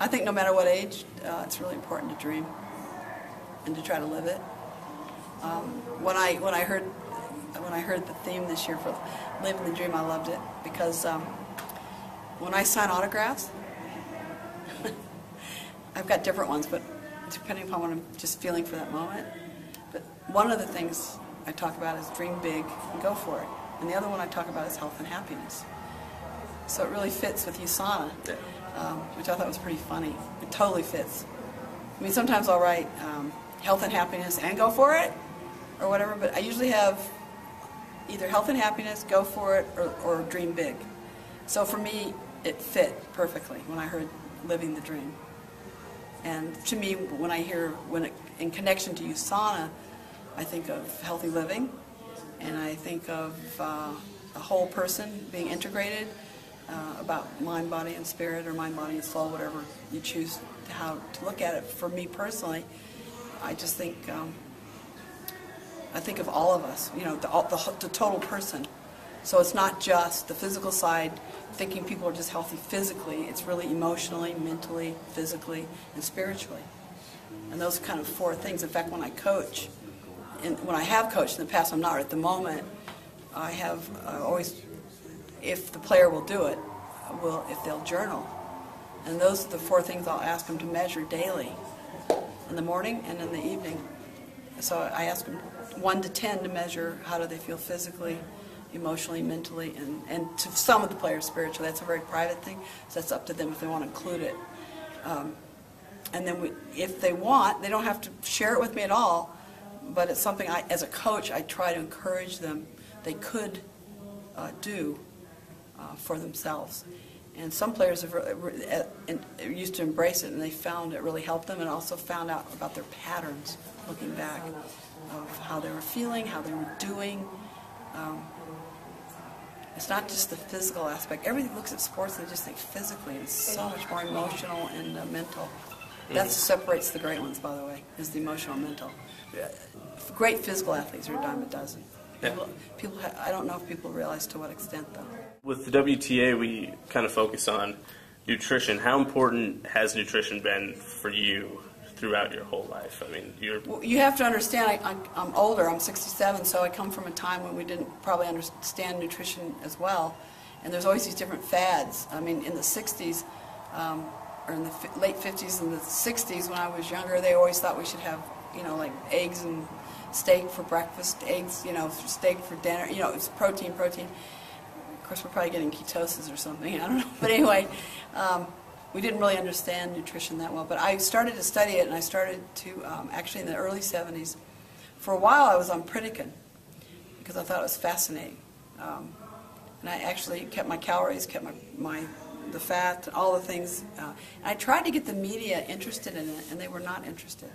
I think no matter what age, it's really important to dream and to try to live it. When I heard the theme this year for Living the Dream, I loved it because when I sign autographs, I've got different ones, but depending upon what I'm just feeling for that moment. But one of the things I talk about is dream big and go for it. And the other one I talk about is health and happiness. So it really fits with USANA, which I thought was pretty funny. It totally fits. I mean, sometimes I'll write health and happiness and go for it, or whatever, but I usually have either health and happiness, go for it, or dream big. So for me, it fit perfectly when I heard Living the Dream. And to me, in connection to USANA, I think of healthy living, and I think of a whole person being integrated, about mind, body, and spirit, or mind, body, and soul, whatever you choose how to look at it. For me personally, I just think I think of all of us, you know, the total person. So it's not just the physical side, thinking people are just healthy physically. It's really emotionally, mentally, physically, and spiritually. And those kind of four things. In fact, when I coach, and when I have coached in the past, I'm not at the moment, I have always, if the player will do it, if they'll journal. And those are the four things I'll ask them to measure daily, in the morning and in the evening. So I ask them 1 to 10 to measure how do they feel physically, emotionally, mentally, and to some of the players spiritually. That's a very private thing, so that's up to them if they want to include it. And then if they want, they don't have to share it with me at all, but it's something as a coach, I try to encourage them. They could do for themselves. And some players used to embrace it, and they found it really helped them, and also found out about their patterns, looking back, of how they were feeling, how they were doing. It's not just the physical aspect. Everybody looks at sports and they just think physically. It's so much more emotional and mental. That separates the great ones, by the way, is the emotional and mental. Great physical athletes are a dime a dozen. People, I don't know if people realize to what extent, though. With the WTA, we kind of focus on nutrition. How important has nutrition been for you throughout your whole life? I mean, Well, you have to understand, I'm older, I'm 67, so I come from a time when we didn't probably understand nutrition as well. And there's always these different fads. I mean, in the 60s, or in the late 50s and the 60s, when I was younger, they always thought we should have, you know, like eggs and steak for breakfast, eggs, you know, steak for dinner, you know, it's protein. Of course, we're probably getting ketosis or something, I don't know. But anyway, we didn't really understand nutrition that well. But I started to study it, and I started to, actually in the early 70s. For a while, I was on Pritikin, because I thought it was fascinating. And I actually kept my calories, kept the fat, all the things. And I tried to get the media interested in it, and they were not interested.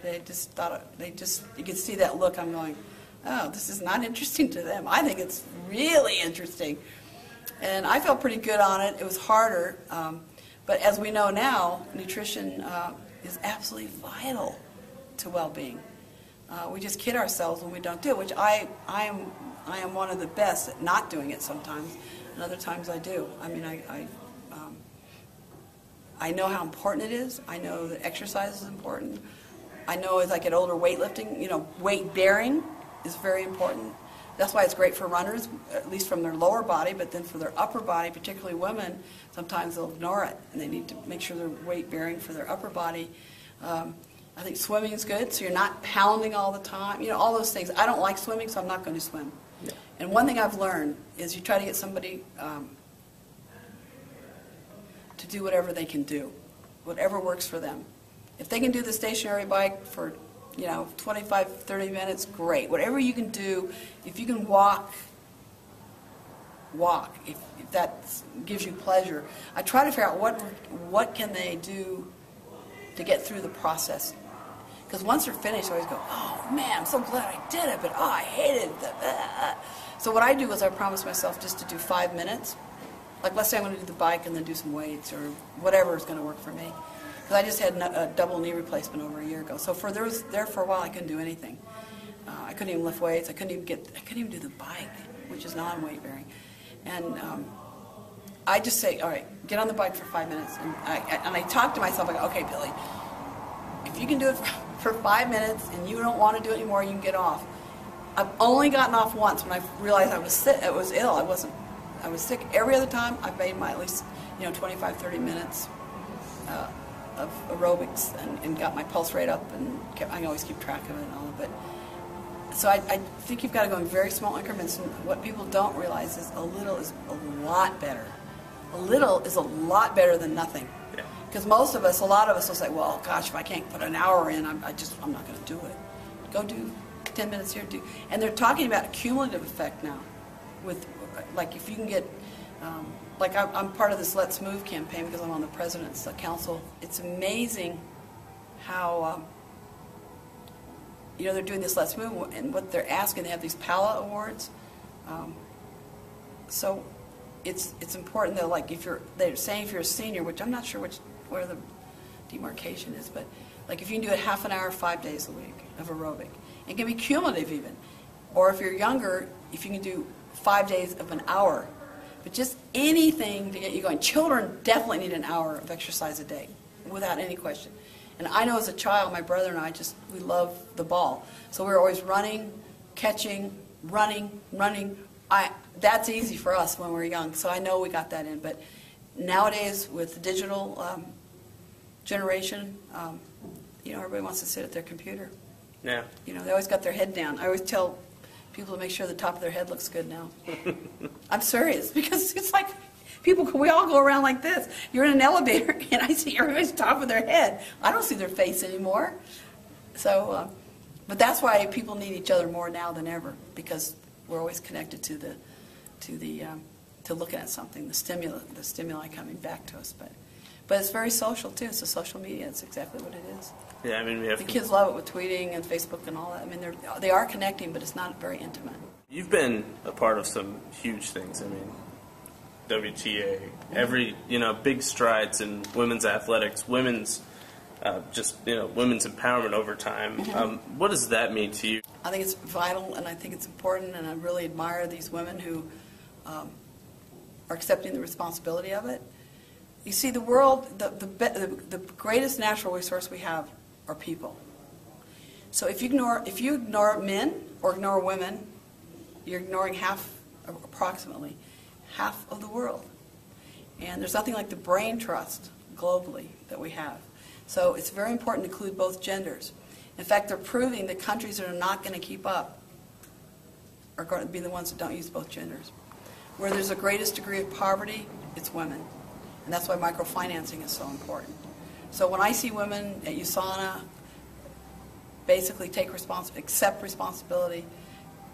They just thought, you could see that look, I'm going, oh, this is not interesting to them. I think it's really interesting. And I felt pretty good on it. It was harder. But as we know now, nutrition is absolutely vital to well-being. We just kid ourselves when we don't do it, which I am one of the best at not doing it sometimes, and other times I do. I mean, I know how important it is. I know that exercise is important. I know as I get older, weightlifting, you know, weight bearing is very important. That's why it's great for runners, at least from their lower body, but then for their upper body, particularly women, sometimes they'll ignore it, and they need to make sure they're weight bearing for their upper body. I think swimming is good, so you're not pounding all the time, you know, all those things. I don't like swimming, so I'm not going to swim. Yeah. And one thing I've learned is you try to get somebody to do whatever they can do, whatever works for them. If they can do the stationary bike for, you know, 25, 30 minutes, great. Whatever you can do, if you can walk, if that gives you pleasure. I try to figure out what can they do to get through the process. Because once they're finished, I always go, oh man, I'm so glad I did it, but oh, I hated it. So what I do is I promise myself just to do 5 minutes. Like let's say I'm going to do the bike and then do some weights or whatever is going to work for me. Because I just had a double knee replacement over a year ago. So for a while I couldn't do anything. I couldn't even lift weights. I couldn't even do the bike, which is non-weight bearing. And I just say, all right, get on the bike for 5 minutes. And I talk to myself, I go, okay, Billy, if you can do it for 5 minutes and you don't want to do it anymore, you can get off. I've only gotten off once when I realized I was sick. I was ill. I was sick. Every other time, I've made my at least 25, 30 minutes of aerobics and got my pulse rate up, and I can always keep track of it and all of it. So I think you've got to go in very small increments, and what people don't realize is a little is a lot better. A little is a lot better than nothing. Because a lot of us will say, well, gosh, if I can't put an hour in, I'm not going to do it. Go do 10 minutes here, and they're talking about a cumulative effect now. With, like, if you can get, like I'm part of this Let's Move campaign because I'm on the President's Council. It's amazing how, they're doing this Let's Move, and what they're asking, they have these PALA awards. So it's important that, like, they're saying if you're a senior, which I'm not sure where the demarcation is, but like if you can do it half an hour, 5 days a week of aerobic, it can be cumulative even. Or if you're younger, if you can do 5 days of an hour, but just anything to get you going. Children definitely need an hour of exercise a day, without any question. And I know as a child, my brother and I we love the ball. So we were always running, catching, running. That's easy for us when we're young, so I know we got that in. But nowadays, with the digital generation, everybody wants to sit at their computer. Yeah. They always got their head down. I always tell people to make sure the top of their head looks good now. I'm serious, because it's like we all go around like this. You're in an elevator, and I see everybody's top of their head. I don't see their face anymore. So, but that's why people need each other more now than ever, because we're always connected to looking at something, the stimuli coming back to us. But it's very social too. So social media, it's exactly what it is. Yeah, I mean, we have the kids love it with tweeting and Facebook and all that. I mean, they are connecting, but it's not very intimate. You've been a part of some huge things. I mean, WTA, every big strides in women's athletics, women's women's empowerment over time. Mm-hmm. What does that mean to you? I think it's vital, and I think it's important, and I really admire these women who are accepting the responsibility of it. You see, the world, the greatest natural resource we have are people. So if you ignore men or ignore women, you're ignoring approximately half of the world. And there's nothing like the brain trust globally that we have. So it's very important to include both genders. In fact, they're proving that countries that are not going to keep up are going to be the ones that don't use both genders. Where there's the greatest degree of poverty, it's women. And that's why microfinancing is so important. So when I see women at USANA basically accept responsibility,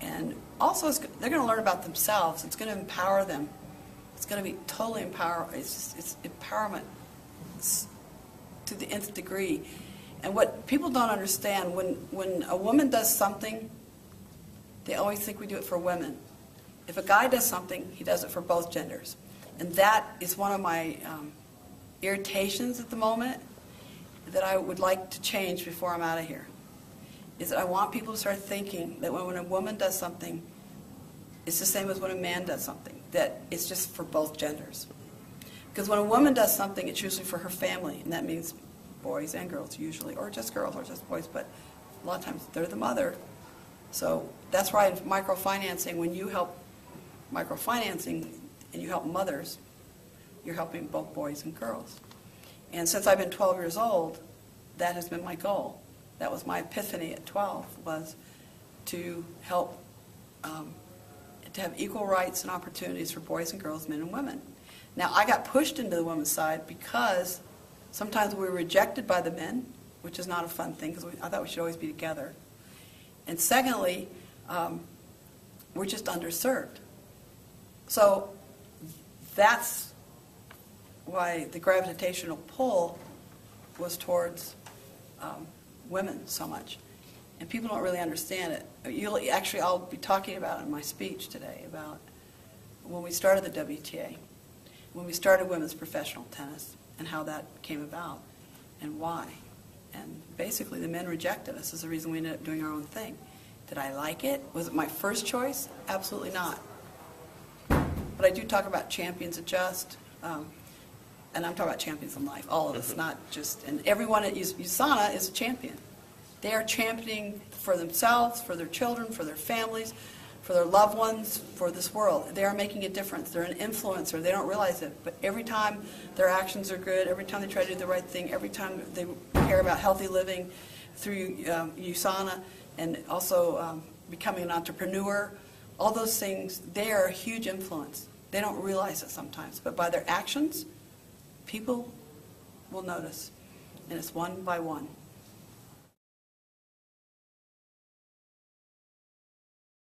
and also they're going to learn about themselves. It's going to empower them. It's going to be totally empowering. It's empowerment to the nth degree. And what people don't understand, when a woman does something, they always think we do it for women. If a guy does something, he does it for both genders. And that is one of my irritations at the moment that I would like to change before I'm out of here. Is that I want people to start thinking that when a woman does something, it's the same as when a man does something, that it's just for both genders. Because when a woman does something, it's usually for her family, and that means boys and girls usually, or just girls or just boys, but a lot of times they're the mother. So that's why in microfinancing, when you help microfinancing and you help mothers, you're helping both boys and girls. And since I've been 12 years old, that has been my goal. That was my epiphany at 12, was to help to have equal rights and opportunities for boys and girls, men and women. Now, I got pushed into the women's side because sometimes we were rejected by the men, which is not a fun thing, because I thought we should always be together. And secondly, we're just underserved. So that's why the gravitational pull was towards women so much. And people don't really understand it. Actually, I'll be talking about it in my speech today, about when we started the WTA, when we started women's professional tennis, and how that came about, and why. And basically, the men rejected us is the reason we ended up doing our own thing. Did I like it? Was it my first choice? Absolutely not. But I do talk about champions at Just, and I'm talking about champions in life, all of us, not just, and everyone at USANA is a champion. They are championing for themselves, for their children, for their families, for their loved ones, for this world. They are making a difference. They're an influencer. They don't realize it. But every time their actions are good, every time they try to do the right thing, every time they care about healthy living through USANA, and also becoming an entrepreneur, all those things, they are a huge influence. They don't realize it sometimes. But by their actions, people will notice. And it's one by one.